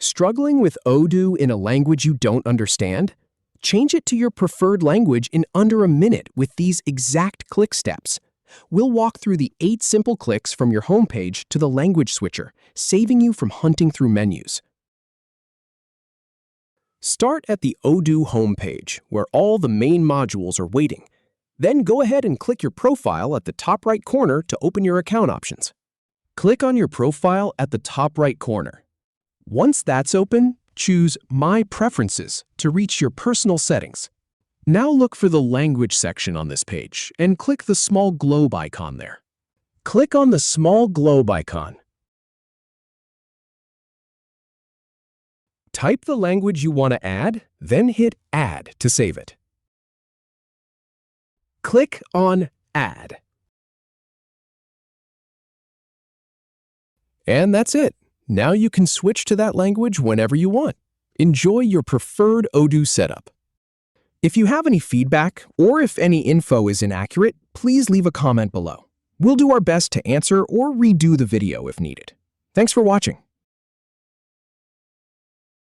Struggling with Odoo in a language you don't understand? Change it to your preferred language in under a minute with these exact click steps. We'll walk through the 8 simple clicks from your homepage to the language switcher, saving you from hunting through menus. Start at the Odoo homepage, where all the main modules are waiting. Then go ahead and click your profile at the top right corner to open your account options. Click on your profile at the top right corner. Once that's open, choose My Preferences to reach your personal settings. Now look for the language section on this page and click the small globe icon there. Click on the small globe icon. Type the language you want to add, then hit Add to save it. Click on Add. And that's it. Now you can switch to that language whenever you want. Enjoy your preferred Odoo setup. If you have any feedback or if any info is inaccurate, please leave a comment below. We'll do our best to answer or redo the video if needed. Thanks for watching.